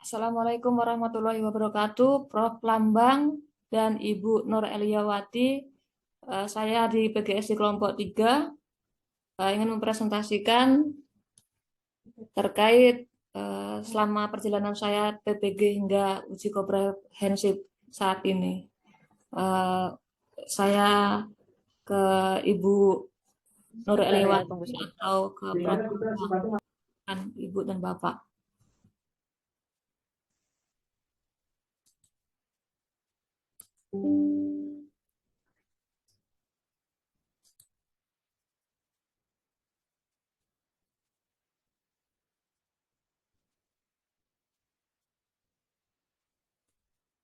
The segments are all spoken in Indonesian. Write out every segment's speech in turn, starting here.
Assalamualaikum warahmatullahi wabarakatuh, Prof. Lambang dan Ibu Nur Eliawati. Saya di PGS di kelompok 3 ingin mempresentasikan terkait selama perjalanan saya PPG hingga uji komprehensif saat ini. Saya ke Ibu Nur Eliawati atau ke Prof. Lambang, Ibu dan Bapak.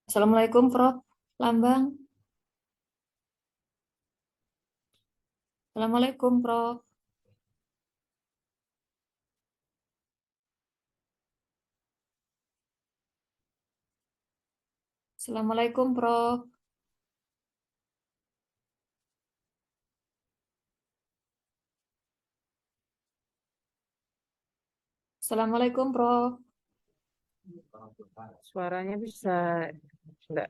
Assalamualaikum, Prof. Lambang. Assalamualaikum, Prof. Assalamualaikum, Prof. Assalamualaikum, Prof. Suaranya bisa enggak?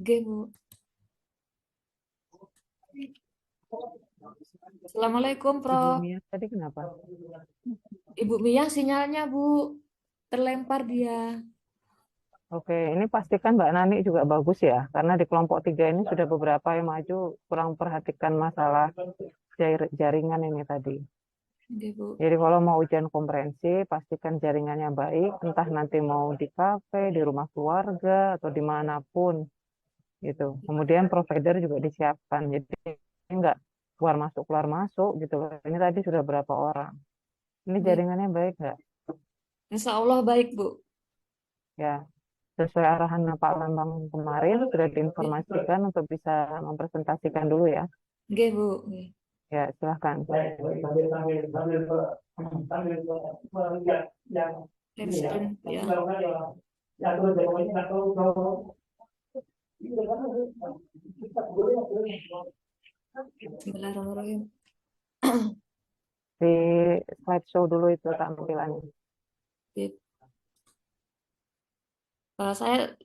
G, Bu. Assalamualaikum, Ibu Prof. Mia tadi kenapa? Ibu Mia sinyalnya, Bu. Terlempar dia. Oke, ini pastikan Mbak Nani juga bagus ya, karena di kelompok 3 ini sudah beberapa yang maju kurang perhatikan masalah jaringan ini tadi. G, Bu. Jadi kalau mau ujian komprehensif, pastikan jaringannya baik, entah nanti mau di kafe, di rumah keluarga, atau dimanapun gitu. Kemudian provider juga disiapkan, jadi enggak keluar masuk gitu loh. Ini tadi sudah berapa orang? Ini G. jaringannya baik nggak? Insya Allah baik, Bu. Ya. Sesuai arahan Pak Lambang kemarin sudah diinformasikan untuk bisa mempresentasikan dulu ya. G, Bu. G. Ya, silahkan. Share screen, ya. Bismillahirrahmanirrahim. Di slideshow dulu itu tampilannya. G. Saya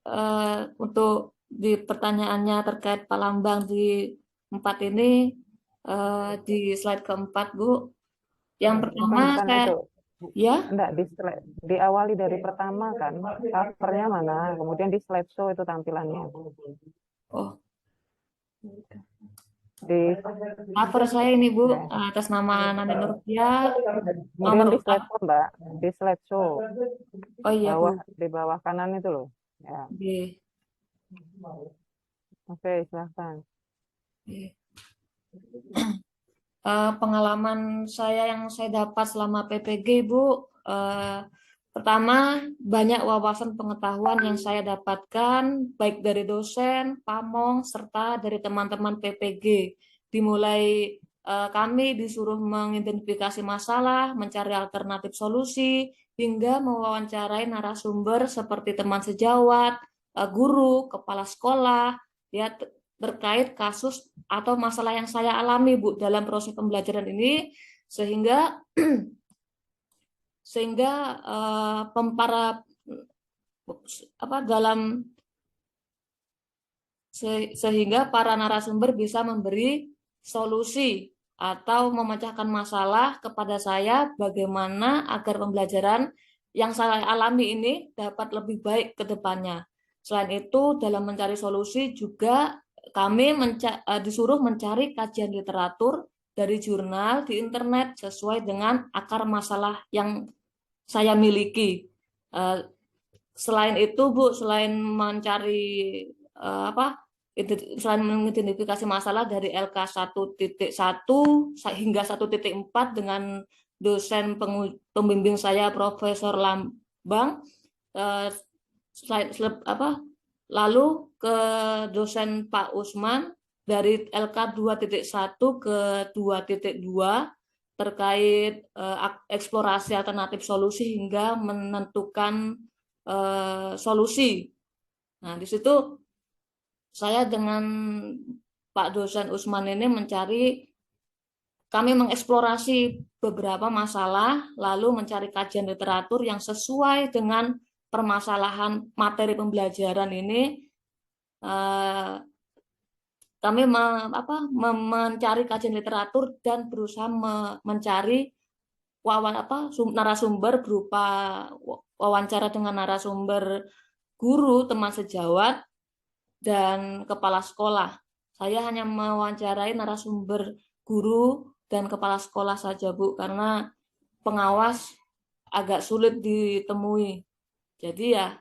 untuk di pertanyaannya terkait Pak Lambang di 4 ini, di slide keempat, Bu. Yang pertama Bukan saya, itu. ya, Enggak, diawali dari pertama kan. Covernya mana, kemudian di slideshow itu tampilannya. oh, Di, cover saya ini, Bu, ya. atas nama Nani Nurfia, Kemudian nomor di slideshow, Mbak. Di slideshow. oh iya, Bu. Di bawah kanan itu loh. Ya. G. Oke, silahkan. G. Pengalaman saya yang saya dapat selama PPG, Bu, pertama banyak wawasan pengetahuan yang saya dapatkan baik dari dosen, pamong, serta dari teman-teman PPG. Dimulai kami disuruh mengidentifikasi masalah, mencari alternatif solusi, hingga mewawancarai narasumber seperti teman sejawat, guru, kepala sekolah, ya terkait kasus atau masalah yang saya alami, Bu, dalam proses pembelajaran ini, sehingga para dalam sehingga para narasumber bisa memberi solusi atau memecahkan masalah kepada saya bagaimana agar pembelajaran yang saya alami ini dapat lebih baik ke depannya. Selain itu, dalam mencari solusi juga kami disuruh mencari kajian literatur dari jurnal di internet sesuai dengan akar masalah yang saya miliki. Selain itu, Bu, selain mencari selain mengidentifikasi masalah dari LK 1.1 hingga 1.4 dengan dosen pembimbing saya Profesor Lambang, lalu ke dosen Pak Usman dari LK 2.1 ke 2.2 terkait eksplorasi alternatif solusi hingga menentukan solusi. Nah, di situ saya dengan Pak dosen Usman ini mencari kami mengeksplorasi beberapa masalah, lalu mencari kajian literatur yang sesuai dengan permasalahan materi pembelajaran ini. eh, Kami mencari kajian literatur dan berusaha mencari narasumber berupa wawancara dengan narasumber guru, teman sejawat, dan kepala sekolah. Saya hanya mewawancarai narasumber guru dan kepala sekolah saja, Bu, karena pengawas agak sulit ditemui. Jadi ya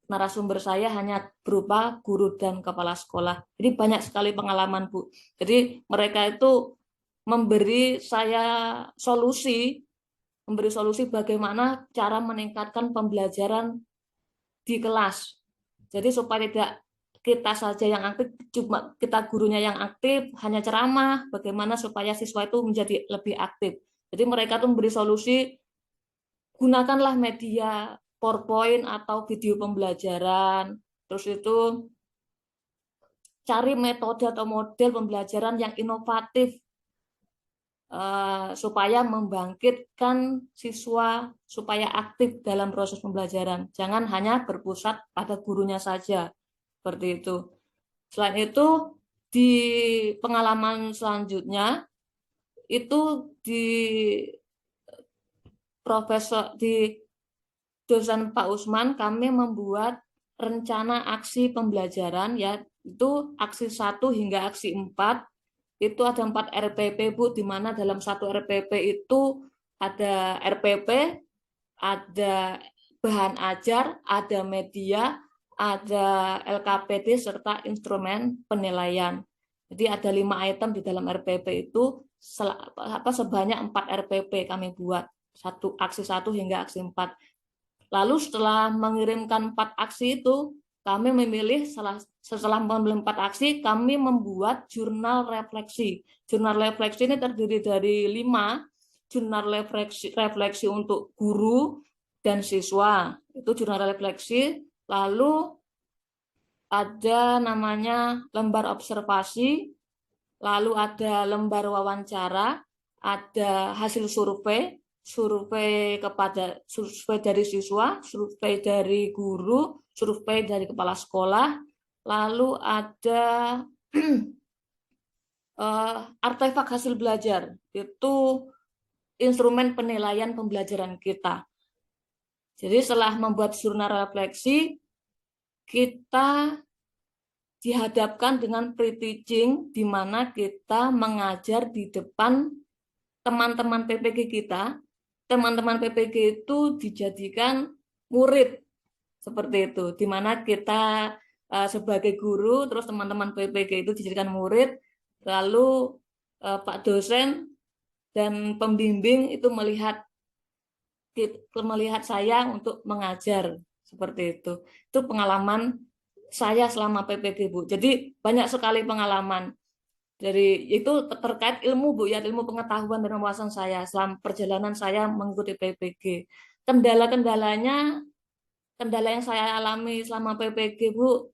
narasumber saya hanya berupa guru dan kepala sekolah. Jadi banyak sekali pengalaman, Bu. Jadi mereka itu memberi saya solusi, memberi solusi bagaimana cara meningkatkan pembelajaran di kelas. Jadi supaya tidak kita saja yang aktif, cuma kita gurunya yang aktif, hanya ceramah, bagaimana supaya siswa itu menjadi lebih aktif. Jadi mereka tuh memberi solusi, gunakanlah media PowerPoint atau video pembelajaran, terus itu cari metode atau model pembelajaran yang inovatif supaya membangkitkan siswa supaya aktif dalam proses pembelajaran. Jangan hanya berpusat pada gurunya saja, seperti itu. Selain itu, di pengalaman selanjutnya itu di dosen Pak Usman, kami membuat rencana aksi pembelajaran, yaitu aksi 1 hingga aksi 4. Itu ada 4 RPP, Bu, di mana dalam satu RPP itu ada RPP, ada bahan ajar, ada media, ada LKPD, serta instrumen penilaian. Jadi ada 5 item di dalam RPP itu, sebanyak 4 RPP kami buat, aksi 1 hingga aksi 4. Lalu setelah mengirimkan 4 aksi itu, kami memilih setelah mengambil 4 aksi, kami membuat jurnal refleksi. Jurnal refleksi ini terdiri dari 5 jurnal refleksi untuk guru dan siswa. Itu jurnal refleksi. Lalu ada namanya lembar observasi, lalu ada lembar wawancara, ada hasil survei, survei dari siswa, survei dari guru, survei dari kepala sekolah, lalu ada artefak hasil belajar, itu instrumen penilaian pembelajaran kita. Jadi setelah membuat jurnal refleksi, kita dihadapkan dengan pre-teaching, di mana kita mengajar di depan teman-teman PPG kita. Teman-teman PPG itu dijadikan murid, seperti itu, di mana kita sebagai guru, terus teman-teman PPG itu dijadikan murid, lalu Pak dosen dan pembimbing itu melihat saya untuk mengajar, seperti itu. Itu pengalaman saya selama PPG, Bu. Jadi banyak sekali pengalaman dari itu terkait ilmu, Bu, ya, ilmu pengetahuan dan wawasan saya selama perjalanan saya mengikuti PPG. Kendala yang saya alami selama PPG, Bu,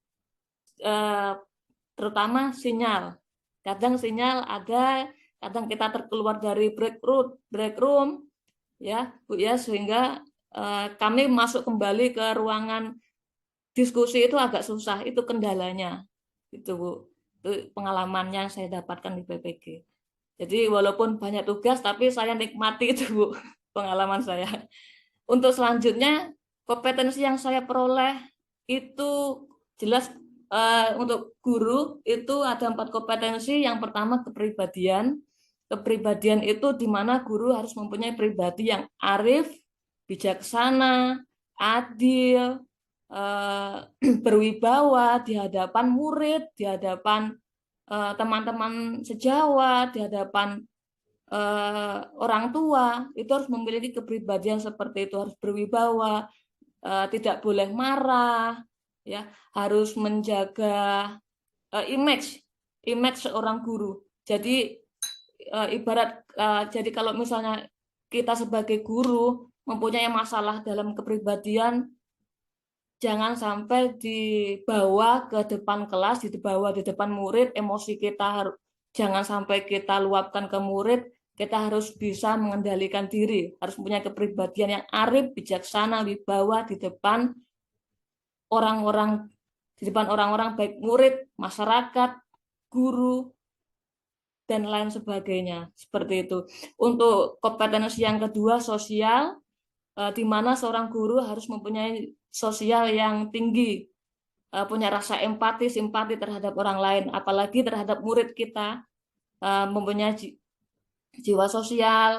terutama sinyal. Kadang sinyal ada, kadang kita terkeluar dari break room, ya, Bu, ya, sehingga kami masuk kembali ke ruangan diskusi itu agak susah, itu kendalanya, itu, Bu. Itu pengalaman yang saya dapatkan di PPG. Jadi walaupun banyak tugas, tapi saya nikmati itu, Bu, pengalaman saya. Untuk selanjutnya, kompetensi yang saya peroleh itu jelas, untuk guru itu ada 4 kompetensi. Yang pertama kepribadian. Kepribadian itu di mana guru harus mempunyai pribadi yang arif, bijaksana, adil, berwibawa di hadapan murid, di hadapan teman-teman sejawat, di hadapan orang tua. Itu harus memiliki kepribadian seperti itu, harus berwibawa, tidak boleh marah, ya, harus menjaga image seorang guru. Jadi jadi kalau misalnya kita sebagai guru mempunyai masalah dalam kepribadian, jangan sampai dibawa ke depan kelas, dibawa di depan murid, emosi kita jangan sampai kita luapkan ke murid, kita harus bisa mengendalikan diri, harus punya kepribadian yang arif, bijaksana, wibawa orang-orang di depan orang-orang baik murid, masyarakat, guru, dan lain sebagainya. Seperti itu. Untuk kompetensi yang kedua, sosial, di mana seorang guru harus mempunyai sosial yang tinggi, punya rasa empati, simpati terhadap orang lain, apalagi terhadap murid kita, mempunyai jiwa sosial,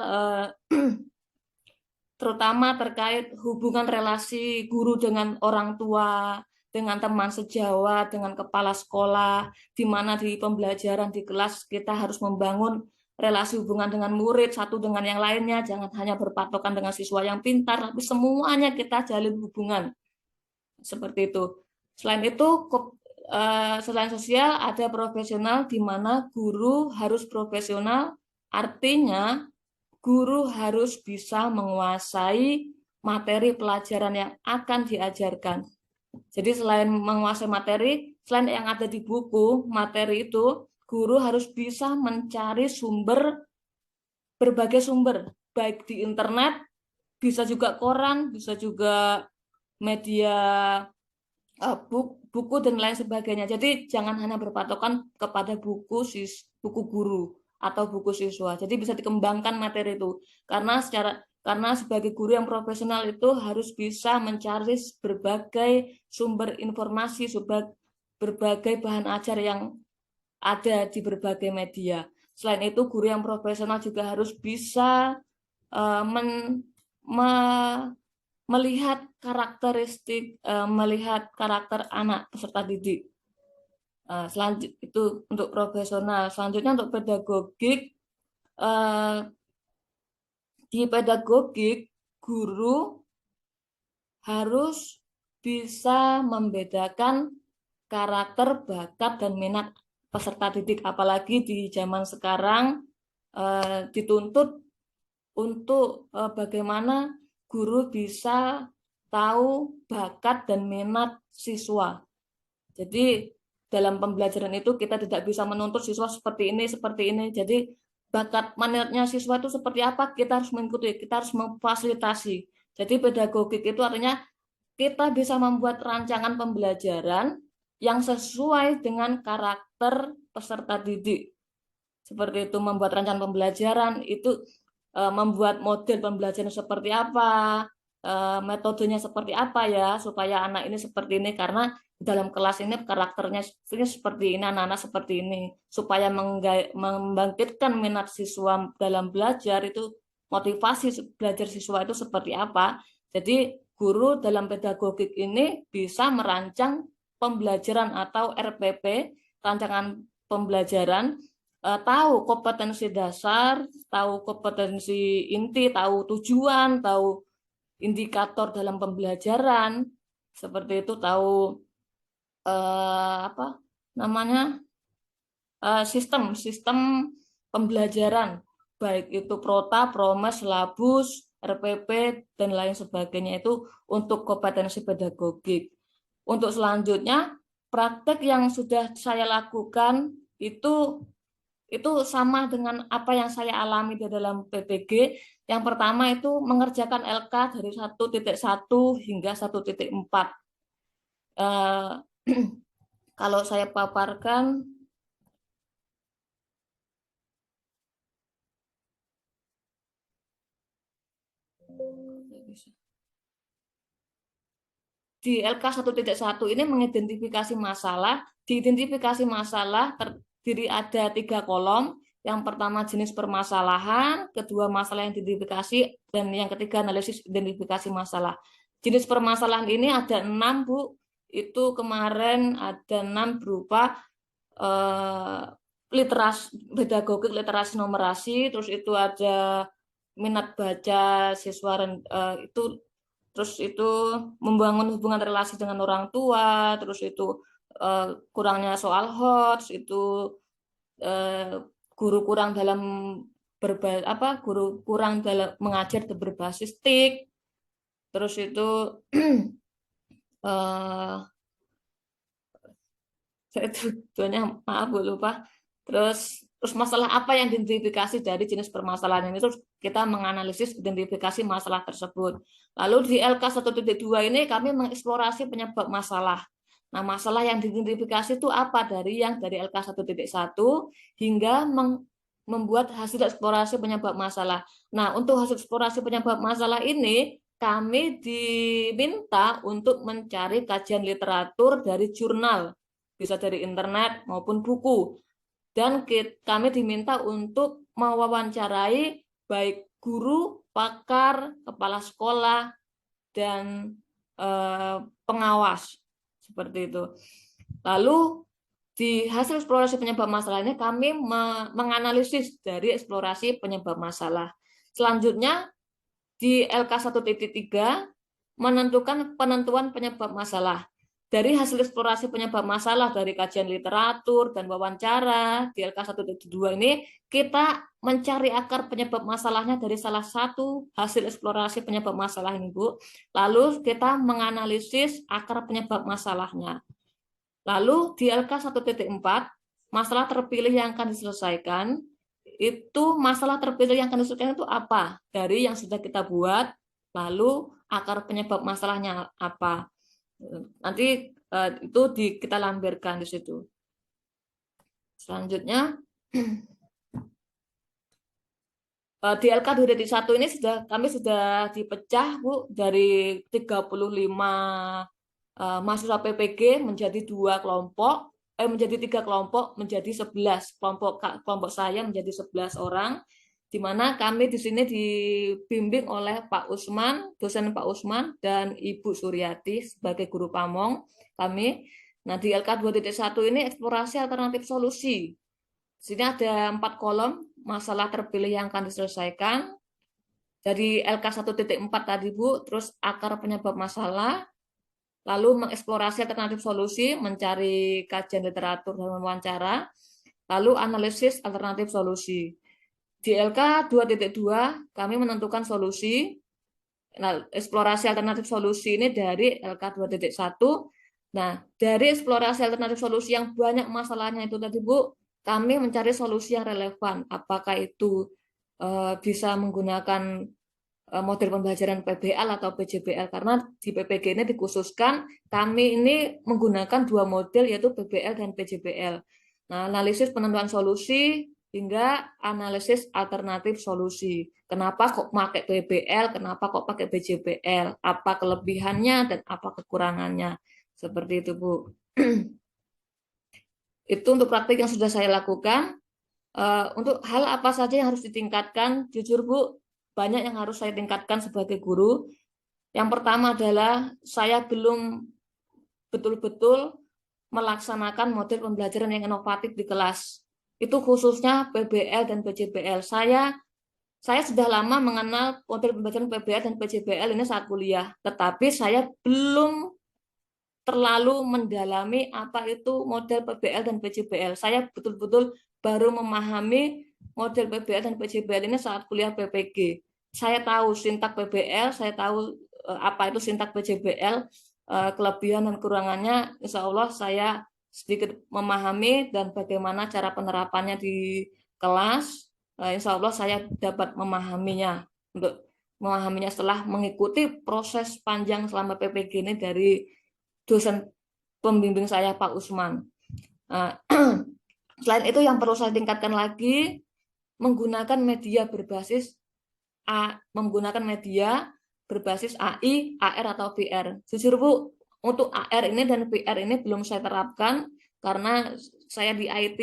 terutama terkait hubungan relasi guru dengan orang tua, dengan teman sejawat, dengan kepala sekolah, di mana di pembelajaran di kelas kita harus membangun relasi hubungan dengan murid satu dengan yang lainnya, jangan hanya berpatokan dengan siswa yang pintar, tapi semuanya kita jalin hubungan seperti itu. Selain itu, selain sosial ada profesional, di mana guru harus profesional, artinya guru harus bisa menguasai materi pelajaran yang akan diajarkan. Jadi selain menguasai materi, selain yang ada di buku, materi itu, guru harus bisa mencari berbagai sumber, baik di internet, bisa juga koran, bisa juga media buku dan lain sebagainya. Jadi jangan hanya berpatokan kepada buku guru atau buku siswa. Jadi bisa dikembangkan materi itu. Karena sebagai guru yang profesional itu harus bisa mencari berbagai sumber informasi, berbagai bahan ajar yang ada di berbagai media. Selain itu, guru yang profesional juga harus bisa melihat karakter anak peserta didik. Selanjutnya itu untuk profesional. Selanjutnya untuk pedagogik, di pedagogik guru harus bisa membedakan karakter, bakat, dan minat peserta didik. Apalagi di zaman sekarang dituntut untuk bagaimana guru bisa tahu bakat dan minat siswa. Jadi dalam pembelajaran itu kita tidak bisa menuntut siswa seperti ini, seperti ini. Jadi bakat minatnya siswa itu seperti apa, kita harus mengikuti, kita harus memfasilitasi. Jadi pedagogik itu artinya kita bisa membuat rancangan pembelajaran yang sesuai dengan karakter peserta didik. Seperti itu, membuat rancangan pembelajaran itu membuat model pembelajaran seperti apa, metodenya seperti apa ya, supaya anak ini seperti ini, karena dalam kelas ini karakternya seperti ini, anak-anak seperti ini, supaya membangkitkan minat siswa dalam belajar itu, motivasi belajar siswa itu seperti apa. Jadi guru dalam pedagogik ini bisa merancang pembelajaran atau RPP, rancangan pembelajaran, tahu kompetensi dasar, tahu kompetensi inti, tahu tujuan, tahu indikator dalam pembelajaran, seperti itu, tahu apa namanya, sistem pembelajaran, baik itu Prota, Promes, Labus, RPP, dan lain sebagainya, itu untuk kompetensi pedagogik. Untuk selanjutnya, praktek yang sudah saya lakukan itu sama dengan apa yang saya alami di dalam PPG. Yang pertama itu mengerjakan LK dari 1.1 hingga 1.4. Kalau saya paparkan, di LK 1.1 ini mengidentifikasi masalah. Di identifikasi masalah terdiri ada 3 kolom. Yang pertama jenis permasalahan, kedua masalah yang diidentifikasi, dan yang ketiga analisis identifikasi masalah. Jenis permasalahan ini ada 6, Bu. Itu kemarin ada 6 berupa literasi pedagogik, literasi numerasi, terus itu ada minat baca siswa, itu, terus itu membangun hubungan relasi dengan orang tua, terus itu kurangnya soal HOTS, itu guru kurang dalam guru kurang dalam mengajar berbasis TIK, terus itu saya tujuannya maaf Bu lupa, terus Terus masalah apa yang diidentifikasi dari jenis permasalahan ini, terus kita menganalisis identifikasi masalah tersebut. Lalu di LK 1.2 ini kami mengeksplorasi penyebab masalah. Nah, masalah yang diidentifikasi itu apa dari LK 1.1 hingga membuat hasil eksplorasi penyebab masalah. Nah, untuk hasil eksplorasi penyebab masalah ini kami diminta untuk mencari kajian literatur dari jurnal, bisa dari internet maupun buku. Dan kami diminta untuk mewawancarai baik guru, pakar, kepala sekolah, dan pengawas seperti itu. Lalu di hasil eksplorasi penyebab masalahnya kami menganalisis dari eksplorasi penyebab masalah. Selanjutnya di LK 1.3 menentukan penentuan penyebab masalah. Dari hasil eksplorasi penyebab masalah dari kajian literatur dan wawancara di LK 1.2 ini, kita mencari akar penyebab masalahnya dari salah satu hasil eksplorasi penyebab masalah ini, Bu. Lalu kita menganalisis akar penyebab masalahnya. Lalu di LK 1.4, masalah terpilih yang akan diselesaikan, itu masalah terpilih yang akan diselesaikan itu apa? Dari yang sudah kita buat, lalu akar penyebab masalahnya apa? Nanti itu kita lampirkan di situ. Selanjutnya di LK 2.1 ini kami sudah dipecah, Bu, dari 35 mahasiswa PPG menjadi menjadi 3 kelompok, menjadi 11 kelompok saya menjadi 11 orang, di mana kami di sini dibimbing oleh Pak Usman, dosen Pak Usman dan Ibu Suryati sebagai guru pamong kami. Nah, di LK 2.1 ini eksplorasi alternatif solusi. Di sini ada 4 kolom masalah terpilih yang akan diselesaikan. Dari LK 1.4 tadi, Bu, terus akar penyebab masalah, lalu mengeksplorasi alternatif solusi, mencari kajian literatur dan wawancara, lalu analisis alternatif solusi. Di LK 2.2 kami menentukan solusi. Nah, eksplorasi alternatif solusi ini dari LK 2.1. Nah, dari eksplorasi alternatif solusi yang banyak masalahnya itu tadi, Bu, kami mencari solusi yang relevan. Apakah itu bisa menggunakan model pembelajaran PBL atau PJBL, karena di PPG ini dikhususkan kami ini menggunakan 2 model, yaitu PBL dan PJBL. Nah, analisis penentuan solusi hingga analisis alternatif solusi. Kenapa kok pakai PBL, kenapa kok pakai PJBL, apa kelebihannya dan apa kekurangannya. Seperti itu, Bu. Itu untuk praktik yang sudah saya lakukan. Untuk hal apa saja yang harus ditingkatkan, jujur, Bu, banyak yang harus saya tingkatkan sebagai guru. Yang pertama adalah saya belum betul-betul melaksanakan model pembelajaran yang inovatif di kelas. Itu khususnya PBL dan PJBL. Saya sudah lama mengenal model pembelajaran PBL dan PJBL ini saat kuliah, tetapi saya belum terlalu mendalami apa itu model PBL dan PJBL. Saya betul-betul baru memahami model PBL dan PJBL ini saat kuliah PPG. Saya tahu sintak PBL, saya tahu apa itu sintak PJBL, kelebihan dan kekurangannya. Insya Allah saya sedikit memahami dan bagaimana cara penerapannya di kelas. Insya Allah saya dapat memahaminya. Untuk memahaminya setelah mengikuti proses panjang selama PPG ini dari dosen pembimbing saya Pak Usman. Selain itu yang perlu saya tingkatkan lagi, menggunakan media berbasis AI, AR atau VR. Jujur, Bu, untuk AR ini dan VR ini belum saya terapkan karena saya di IT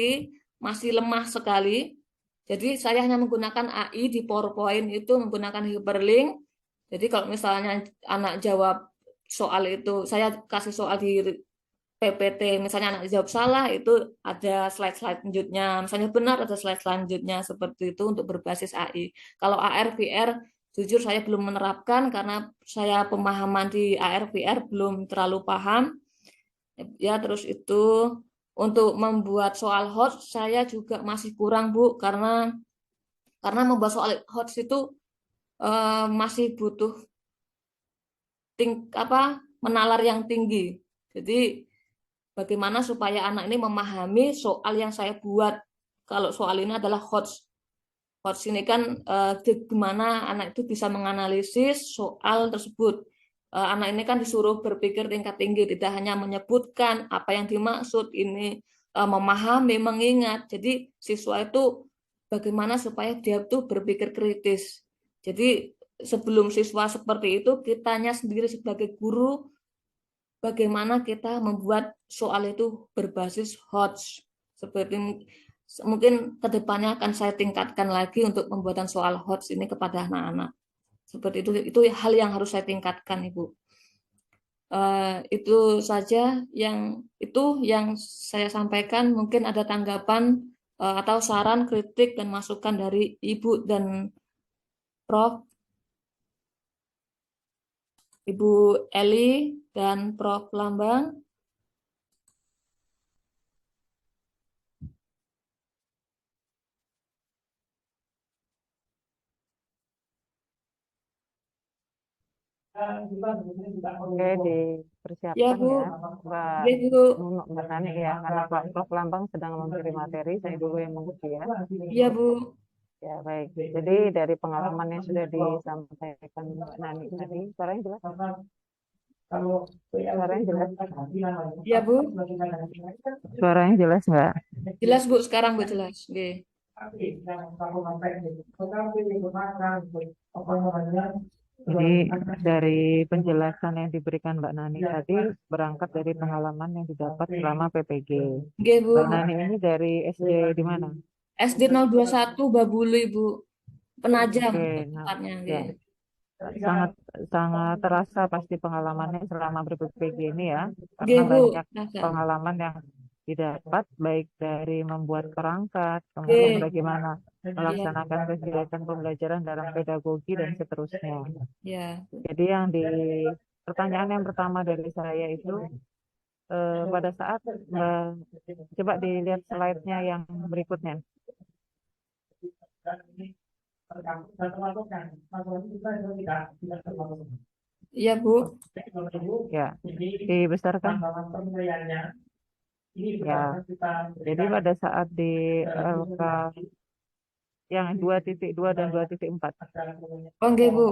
masih lemah sekali. Jadi saya hanya menggunakan AI di PowerPoint itu menggunakan hyperlink. Jadi kalau misalnya anak jawab soal itu, saya kasih soal di PPT, misalnya anak jawab salah, itu ada slide-slide selanjutnya. Misalnya benar, ada slide selanjutnya. Seperti itu untuk berbasis AI. Kalau AR, VR, jujur saya belum menerapkan karena saya pemahaman di AR, VR belum terlalu paham. Ya, terus itu untuk membuat soal HOTS, saya juga masih kurang, Bu, karena membuat soal HOTS itu masih butuh menalar yang tinggi. Jadi bagaimana supaya anak ini memahami soal yang saya buat. kalau soal ini adalah HOTS. HOTS ini kan gimana anak itu bisa menganalisis soal tersebut. Anak ini kan disuruh berpikir tingkat tinggi, tidak hanya menyebutkan apa yang dimaksud, ini memahami, mengingat. Jadi siswa itu bagaimana supaya dia tuh berpikir kritis. Jadi sebelum siswa seperti itu, kitanya sendiri sebagai guru, bagaimana kita membuat soal itu berbasis HOTS. Seperti mungkin kedepannya akan saya tingkatkan lagi untuk pembuatan soal HOTS ini kepada anak-anak. Seperti itu hal yang harus saya tingkatkan, Ibu. Itu saja yang saya sampaikan. Mungkin ada tanggapan atau saran, kritik dan masukan dari Ibu dan Prof. Ibu Eli dan Prof. Lambang. Oke, Ya dipersiapkan Bu, ya, Mbak ya Bu, Mbak Nani ya, karena Pak Prof. Lambang sedang memberi materi, saya dulu yang mengisi ya. ya Bu. Ya, baik. Jadi dari pengalaman yang sudah disampaikan Mbak Nani tadi, suaranya jelas? Suaranya jelas? Ya Bu, Suaranya jelas nggak? jelas Bu, sekarang Bu jelas. Oke. Jadi dari penjelasan yang diberikan Mbak Nani tadi berangkat dari pengalaman yang didapat selama PPG. Oke Bu, Mbak Nani ini dari SD di mana? SD 021 Babulu Bu, Penajam Oke, nah tepatnya. Oke. ya sangat sangat terasa pasti pengalamannya selama ber-PPG ini ya, Oke karena Bu, banyak Rasa. pengalaman yang didapat baik dari membuat perangkat, kemudian Oke, bagaimana ya, melaksanakan kegiatan pembelajaran dalam pedagogi dan seterusnya. ya. Jadi pertanyaan yang pertama dari saya itu pada saat coba dilihat slide-nya yang berikutnya. Iya Bu, Ya, dibesarkan. Ya, jadi pada saat di LK yang 2.2 dan 2.4. oke Bu.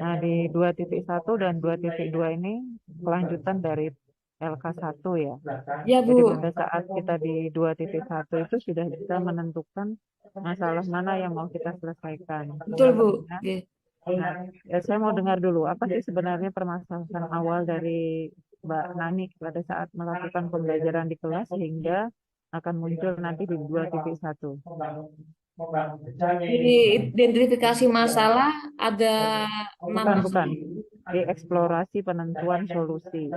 Nah, di 2.1 dan 2.2 ini kelanjutan dari LK1 ya. Ya Jadi Bu, pada saat kita di 2.1 itu sudah bisa menentukan masalah mana yang mau kita selesaikan. betul Bu. Ya. Oke. Nah, ya saya mau dengar dulu, apa sih sebenarnya permasalahan awal dari Mbak Nani pada saat melakukan pembelajaran di kelas sehingga akan muncul nanti di 2.1. Jadi identifikasi masalah ada Bukan, 6 bukan. Di eksplorasi penentuan solusi.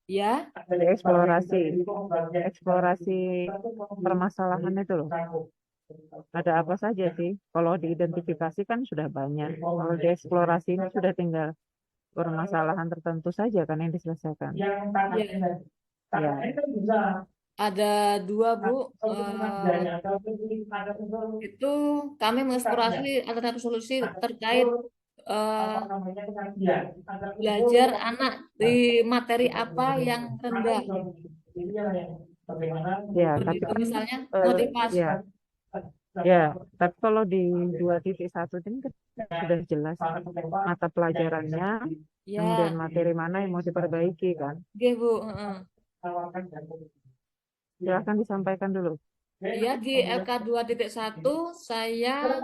ya. Di eksplorasi, eksplorasi permasalahan itu loh. Ada apa saja sih? Kalau diidentifikasi kan sudah banyak. Kalau di eksplorasi ini sudah tinggal permasalahan tertentu saja kan yang diselesaikan. Ya. Ya. Ada 2 Bu. Itu kami mengeksplorasi alternatif solusi terkait eh, belajar anak di materi apa yang rendah. Ya, Seperti tapi itu kan misalnya motivasi. ya, ya, tapi kalau di 2.1 ini kan sudah jelas mata pelajarannya, kemudian Ya, materi mana yang mau diperbaiki kan. oke Bu. Heeh. Silakan disampaikan dulu. Ya, di LK 2.1 saya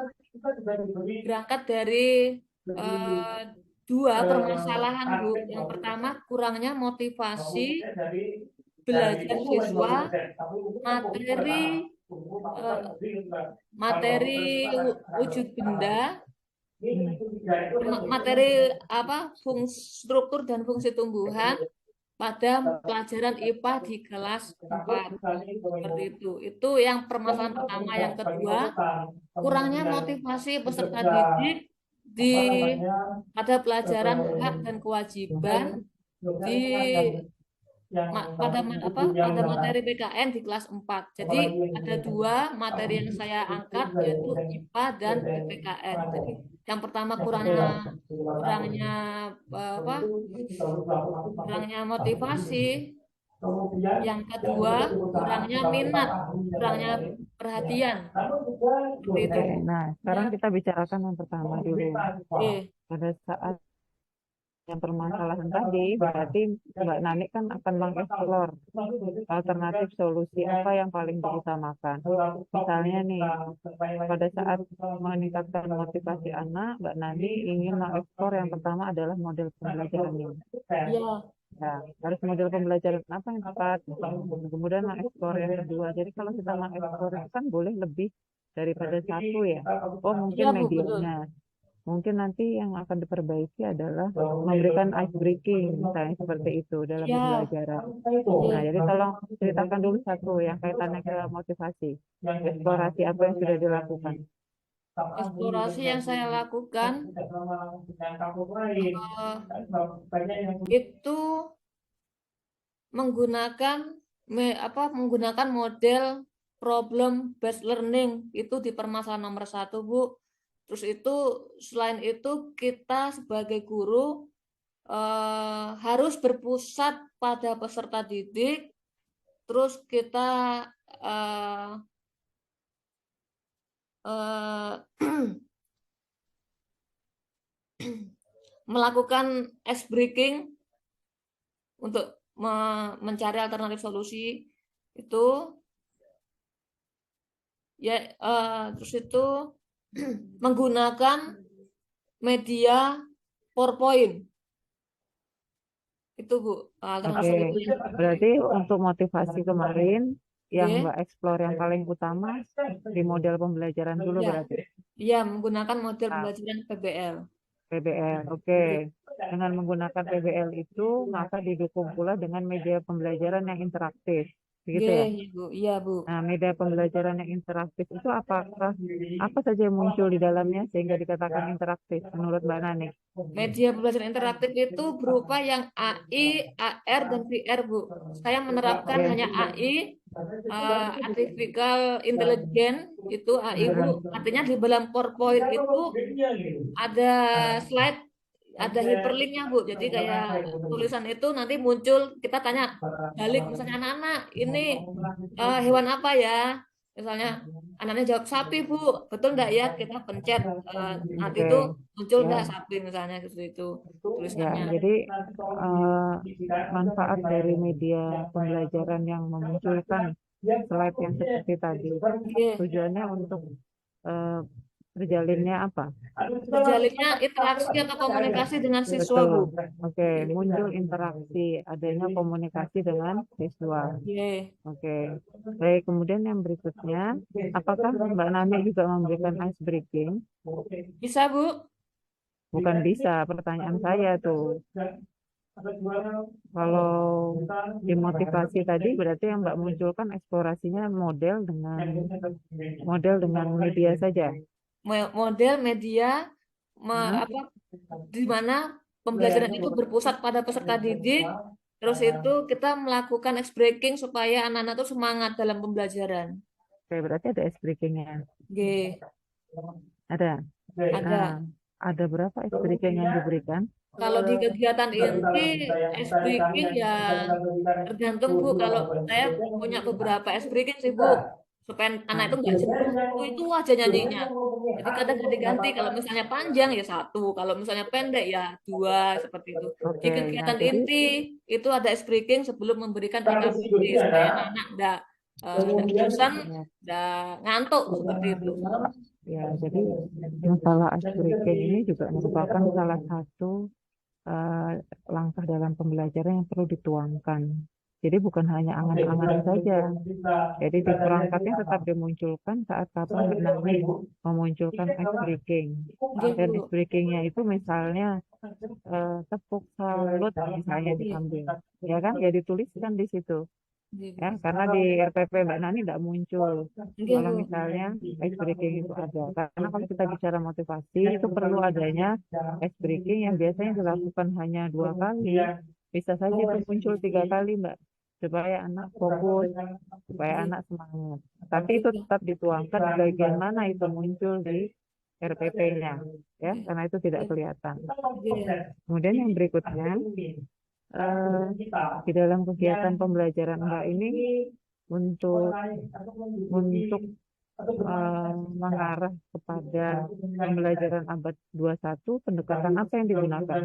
berangkat dari eh, 2 permasalahan Bu. Yang pertama kurangnya motivasi belajar siswa, materi eh, materi wujud benda, materi apa fungsi struktur dan fungsi tumbuhan pada pelajaran IPA di kelas 4. Seperti itu. Itu yang permasalahan pertama. Yang kedua, kurangnya motivasi peserta didik di pada pelajaran hak dan kewajiban di pada materi PKN di kelas 4. Jadi ada 2 materi yang saya angkat yaitu IPA dan PPKN. Jadi yang pertama kurangnya kurangnya apa? Kurangnya motivasi Yang kedua, kurangnya minat, kurangnya perhatian. Seperti Oke, itu. nah Ya, sekarang kita bicarakan yang pertama dulu. oke. Pada saat yang permasalahan tadi, berarti Mbak Nani kan akan mengeksplor alternatif solusi apa yang paling diutamakan. Misalnya nih, pada saat meningkatkan motivasi anak, Mbak Nani ingin mengeksplor yang pertama adalah model pembelajarannya. Ya, Ya, harus model pembelajaran apa yang tepat. Kemudian mengeksplor yang kedua. Jadi kalau kita mengeksplor itu kan boleh lebih daripada satu ya. Oh, mungkin ya Bu, betul. medianya. Mungkin nanti yang akan diperbaiki adalah memberikan ice breaking, misalnya seperti itu dalam Ya, pembelajaran. Nah, ya. jadi tolong ceritakan dulu satu yang kaitannya ke motivasi. Eksplorasi apa yang sudah dilakukan. Eksplorasi yang saya lakukan itu menggunakan menggunakan model problem based learning itu di permasalahan nomor satu, Bu. Terus itu selain itu kita sebagai guru harus berpusat pada peserta didik. Terus kita eh, eh, melakukan ice breaking untuk mencari alternatif solusi itu ya, terus itu menggunakan media PowerPoint itu Bu, alternatif Oke, solusinya. berarti untuk motivasi kemarin yang Oke. Mbak eksplor yang paling utama di model pembelajaran dulu Ya, berarti. ya menggunakan model Nah, pembelajaran PBL. PBL, oke. Oke. Dengan menggunakan PBL itu, maka didukung pula dengan media pembelajaran yang interaktif. Begitu Oke, ya? ya Bu, iya Bu. Nah, media pembelajaran yang interaktif itu apakah apa saja yang muncul di dalamnya sehingga dikatakan interaktif menurut Mbak Nani? Media pembelajaran interaktif itu berupa yang AI, AR, dan VR, Bu. Saya menerapkan Oke. hanya AI, Artificial Intelligence, itu AI, Bu. Artinya di dalam PowerPoint itu ada slide, ada hyperlinknya, Bu. Jadi kayak tulisan itu nanti muncul, kita tanya, balik misalnya anak-anak, ini hewan apa ya? Misalnya anaknya jawab sapi, Bu. Betul enggak ya? Kita pencet nanti Oke, itu muncul enggak ya, sapi misalnya seperti itu ya. tulisannya. Jadi eh, manfaat dari media pembelajaran yang memunculkan slide yang seperti tadi, Oke. tujuannya untuk eh, terjalinnya apa? Terjalinnya interaksi atau komunikasi dengan siswa, Betul. Bu. Oke, muncul interaksi, adanya komunikasi dengan siswa. Oke. Oke, baik. Kemudian yang berikutnya, apakah Mbak Nani juga memberikan ice breaking? Bisa, Bu? Bukan bisa, pertanyaan saya tuh. Kalau dimotivasi tadi berarti yang Mbak munculkan eksplorasinya model dengan media saja. Model media Hah? apa di mana pembelajaran itu berpusat pada peserta didik. Terus itu kita melakukan ice breaking supaya anak-anak itu semangat dalam pembelajaran. Oke, berarti ada ice breakingnya. Oke. Ada. Nah, Ada. ada berapa ice breaking yang diberikan? Kalau di kegiatan inti, ice breaking ya tergantung Bu. Kalau saya punya beberapa ice breaking sih Bu, supaya anak itu nggak jenuh. Itu aja nyanyinya. Jadi kadang ganti-ganti. Kalau misalnya panjang ya satu, kalau misalnya pendek ya dua seperti itu. Di Oke, nah kegiatan jadi inti itu ada ice breaking sebelum memberikan AKBD supaya anak-anak nggak bosan, ya, nggak ngantuk seperti itu. ya, jadi masalah ice breaking ini juga merupakan salah satu eh, langkah dalam pembelajaran yang perlu dituangkan. Jadi bukan hanya angan-angan saja. Jadi di perangkatnya tetap dimunculkan saat kapan nanti memunculkan ice breaking. Oke Dan ice Bu. breakingnya itu misalnya tepuk salut misalnya Oke. diambil. Ya kan, ya dituliskan di situ. Oke Ya, Bu. karena di RPP Mbak Nani tidak muncul. Oke Kalau Bu. misalnya ice breaking itu ada. Karena kalau kita bicara motivasi, itu perlu adanya ice breaking yang biasanya dilakukan hanya 2 kali. Bisa saja itu muncul 3 kali, Mbak. Supaya anak fokus, supaya Oke. anak semangat. Tapi Oke itu Bu. tetap dituangkan di bagian mana itu muncul di RPP-nya. Ya, Oke. karena itu tidak Oke. kelihatan. Oke. Kemudian yang berikutnya, eh, di dalam kegiatan pembelajaran Mbak ini untuk untuk mengarah kepada pembelajaran abad 21, pendekatan apa yang digunakan?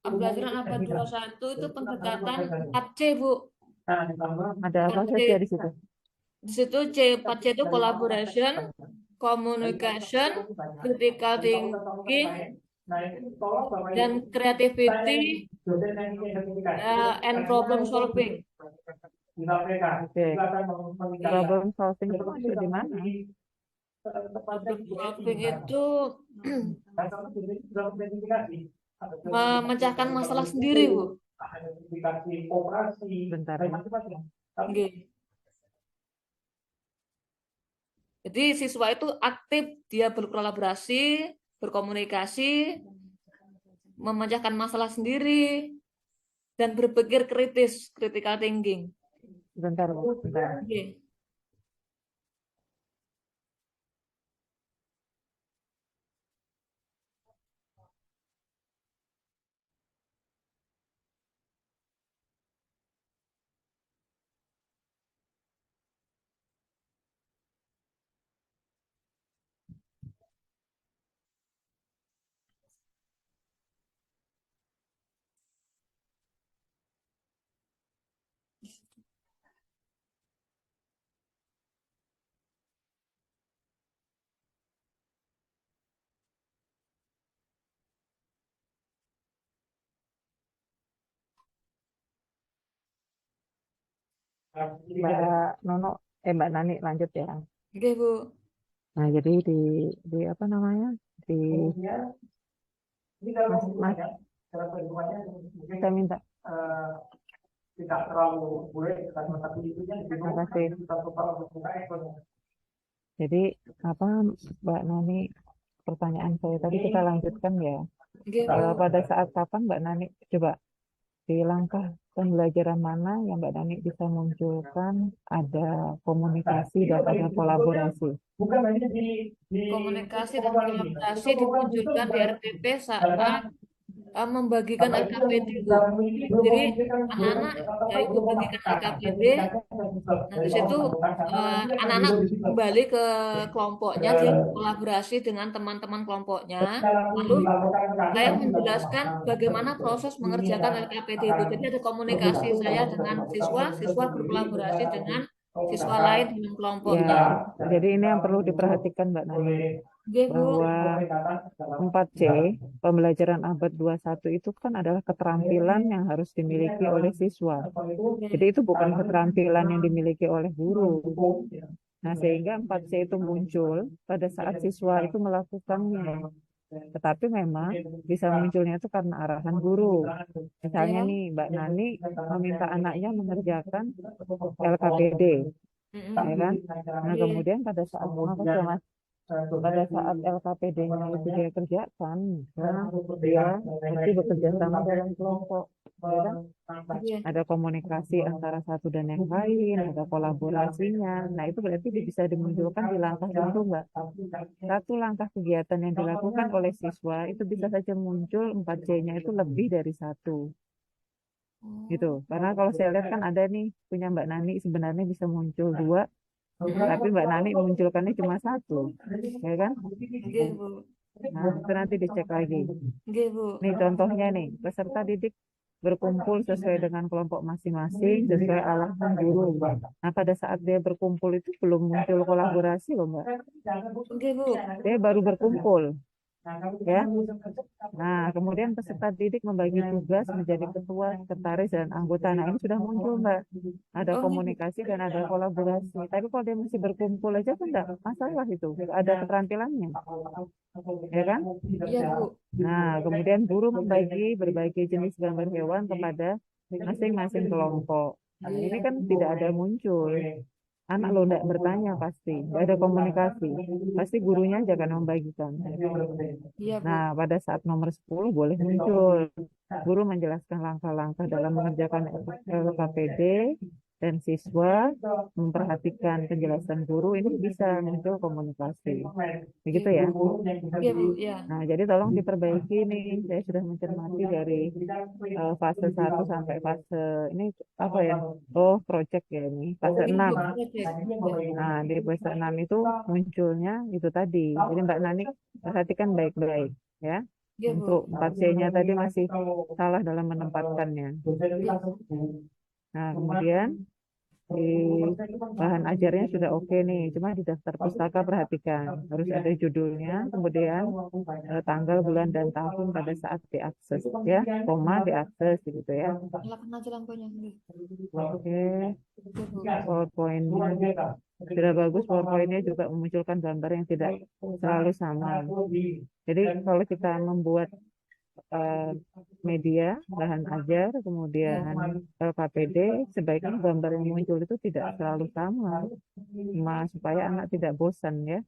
Pembelajaran abad 21 itu pendekatan 4C, Bu. Ada apa 4C. saja di situ? Di situ 4C itu collaboration, communication, critical thinking, dan creativity, and problem solving. Oke. Iya. Problem solving itu masuk di mana? Problem solving itu memecahkan masalah sendiri, Bu. Bentar ya. Nggih. Jadi siswa itu aktif, dia berkolaborasi, berkomunikasi, memecahkan masalah sendiri, dan berpikir kritis, critical thinking. Bentar, Bu. Bentar. Nggih. Mbak Nono, Mbak Nani lanjut ya. Nggih, Bu. Nah, jadi di apa namanya? Di Mas, saya minta. Terima kasih. Jadi apa Mbak Nani, pertanyaan saya tadi kita lanjutkan ya. Nggih, Bu. Pada saat kapan Mbak Nani coba di langkah pembelajaran mana yang Mbak Nani bisa munculkan ada komunikasi dan ada kolaborasi? Komunikasi dan kolaborasi dimunculkan di RPP saat membagikan LKPD, Bu. Jadi anak-anak baik membagikan LKPD, nah di situ anak-anak kembali ke kelompoknya, dia berkolaborasi dengan teman-teman kelompoknya. Lalu saya menjelaskan bagaimana proses mengerjakan LKPD itu. Jadi ada komunikasi saya dengan siswa, siswa berkolaborasi dengan siswa lain dengan kelompoknya. Ya, jadi ini yang perlu diperhatikan Mbak Nani, Oke, Bu. bahwa 4C, pembelajaran abad 21 itu kan adalah keterampilan yang harus dimiliki oleh siswa. Jadi itu bukan keterampilan yang dimiliki oleh guru. Nah, sehingga 4C itu muncul pada saat siswa itu melakukannya. Tetapi memang bisa munculnya itu karena arahan guru. Misalnya Ya. nih, Mbak Nani meminta anaknya mengerjakan LKPD, ya kan? Nah, Iya. kemudian pada saat apa tuh, Mas? Pada saat LKPD-nya itu dia kerjakan, ya, dia mesti bekerja sama dalam kelompok, ya kan? Iya. Ada komunikasi antara satu dan yang lain, ada kolaborasinya. Nah, itu berarti bisa dimunculkan di langkah itu, Mbak. Satu langkah kegiatan yang dilakukan oleh siswa itu bisa saja muncul 4C-nya itu lebih dari satu. Gitu. Karena kalau saya lihat kan ada nih punya Mbak Nani sebenarnya bisa muncul dua, tapi Mbak Nani munculkannya cuma satu, ya kan? Oke, Bu. Nah, itu nanti dicek lagi. Oke, Bu. Nih contohnya nih, peserta didik berkumpul sesuai dengan kelompok masing-masing, sesuai arahan guru. Nah, pada saat dia berkumpul itu belum muncul kolaborasi loh, Mbak. Oke, Bu. Dia baru berkumpul, ya. Nah, kemudian peserta didik membagi tugas menjadi ketua, sekretaris, dan anggota. Nah, ini sudah muncul, Mbak. Ada Oh, komunikasi dan ada kolaborasi. Tapi kalau dia masih berkumpul aja kan enggak masalah itu. Ada keterampilannya, ya kan? iya, Bu. Nah, kemudian guru membagi berbagai jenis gambar hewan kepada masing-masing kelompok. Nah, ini kan tidak ada muncul. Anak lo enggak bertanya pasti, enggak ada komunikasi. Pasti gurunya aja akan membagikan. Iya, Bu. Nah, pada saat nomor 10 boleh muncul. Guru menjelaskan langkah-langkah dalam mengerjakan LKPD. dan siswa memperhatikan penjelasan guru, ini bisa muncul komunikasi. Begitu Oke, ya. iya Bu, ya. Nah, jadi tolong diperbaiki nih. Saya sudah mencermati dari fase 1 sampai fase ini apa ya? Oh, project ya ini. Fase Ini 6. Bu, project. Ya. Nah, di fase 6 itu munculnya itu tadi. Jadi Mbak Nani perhatikan baik-baik ya. Iya Untuk Bu. 4C-nya tadi masih salah dalam menempatkannya. Iya. Nah, kemudian di bahan ajarnya sudah oke nih, cuma di daftar pustaka perhatikan harus ada judulnya, kemudian tanggal, bulan, dan tahun pada saat diakses ya, koma diakses gitu ya. Nyalakan aja lampunya. Iya. Oke, Iya Bu. PowerPoint-nya sudah bagus, PowerPoint-nya juga memunculkan gambar yang tidak selalu sama. Jadi kalau kita membuat eh, media, bahan ajar, kemudian Ya. LKPD, sebaiknya gambar yang muncul itu tidak selalu sama, supaya anak tidak bosan ya,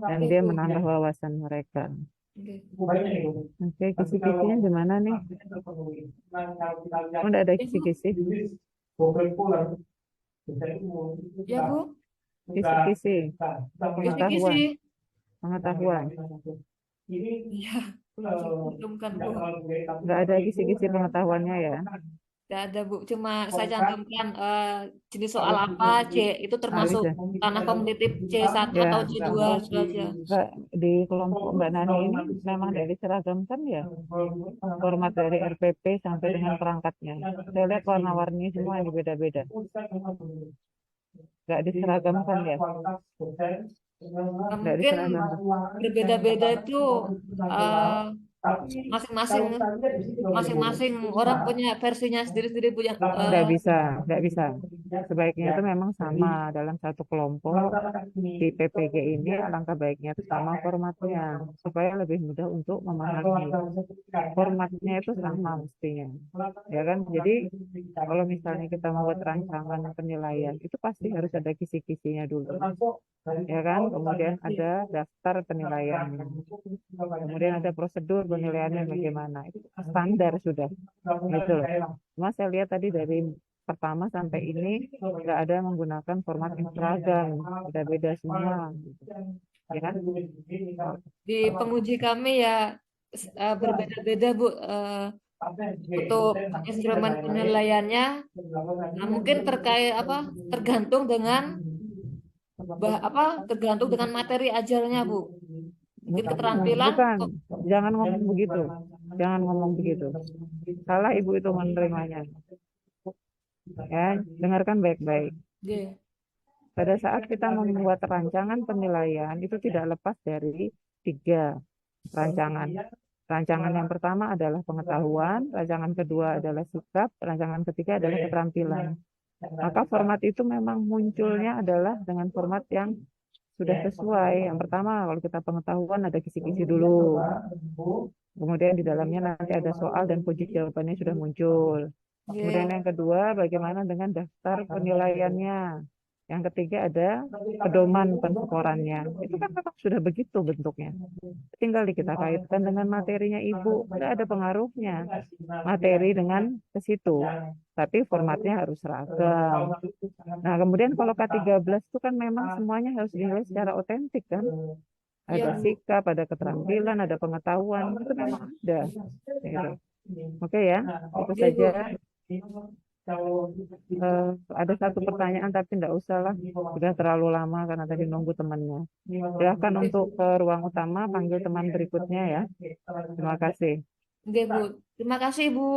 dan Iya dia Bu. menambah wawasan mereka. Oke. Oke, kisi-kisinya gimana nih? Oh, enggak ada Ya Bu. kisi-kisi? Ya Bu. Kisi-kisi, Kisi-kisi. pengetahuan, pengetahuan. Iya. Belum kan Bu. Enggak ada kisi-kisi pengetahuannya ya? Tidak ada Bu. Cuma saya cantumkan jenis soal apa, C itu Ah, termasuk bisa. tanah kognitif C1 Ya, atau enggak. C2 saja. Enggak, di kelompok Mbak Nani ini memang dari seragam kan ya, format dari RPP sampai dengan perangkatnya. Saya lihat warna-warni semua yang beda-beda. Nggak diseragamkan ya? Nggak Mungkin diseragamkan. berbeda-beda itu eh, masing-masing masing-masing orang punya versinya sendiri-sendiri Bu yang Nggak bisa, nggak bisa. Sebaiknya itu memang sama dalam satu kelompok di PPG ini, alangkah baiknya itu sama formatnya supaya lebih mudah untuk memahami. Formatnya itu sama mestinya, ya kan? Jadi kalau misalnya kita membuat rancangan penilaian, itu pasti harus ada kisi-kisinya dulu, ya kan? Kemudian ada daftar penilaiannya, kemudian ada prosedur penilaiannya bagaimana. Itu standar sudah, gitu loh. Cuma saya lihat tadi dari pertama sampai ini nggak ada menggunakan format yang seragam, beda-beda semua, ya kan? di penguji kami ya berbeda-beda Bu untuk instrumen penilaiannya. Nah, mungkin terkait apa tergantung dengan tergantung dengan materi ajarnya Bu. Mungkin keterampilan Bukan, kok. jangan ngomong begitu, jangan ngomong begitu. Salah ibu itu menerimanya, ya. Dengarkan baik-baik. Oke. Pada saat kita membuat rancangan penilaian, itu tidak lepas dari tiga rancangan. Rancangan yang pertama adalah pengetahuan, rancangan kedua adalah sikap, rancangan ketiga adalah keterampilan. Maka format itu memang munculnya adalah dengan format yang sudah sesuai. Yang pertama, kalau kita pengetahuan ada kisi-kisi dulu. Kemudian di dalamnya nanti ada soal dan kunci jawabannya sudah muncul. Kemudian Oke. yang kedua, bagaimana dengan daftar penilaiannya. Yang ketiga ada pedoman penskorannya. Itu kan memang sudah begitu bentuknya. Tinggal kita kaitkan dengan materinya Ibu. Tidak ada pengaruhnya. Materi dengan ke situ. Tapi formatnya harus seragam. Nah, kemudian kalau K13 itu kan memang semuanya harus dinilai secara otentik kan. Iya Ada Bu. sikap, ada keterampilan, ada pengetahuan. Itu memang ada. Gitu. Oke ya, itu Oke saja. Bu. Ada satu pertanyaan tapi tidak usah lah. Sudah terlalu lama karena tadi nunggu temannya. Silakan Oke. untuk ke ruang utama, panggil teman berikutnya ya. Terima kasih. Oke Bu. Terima kasih Bu.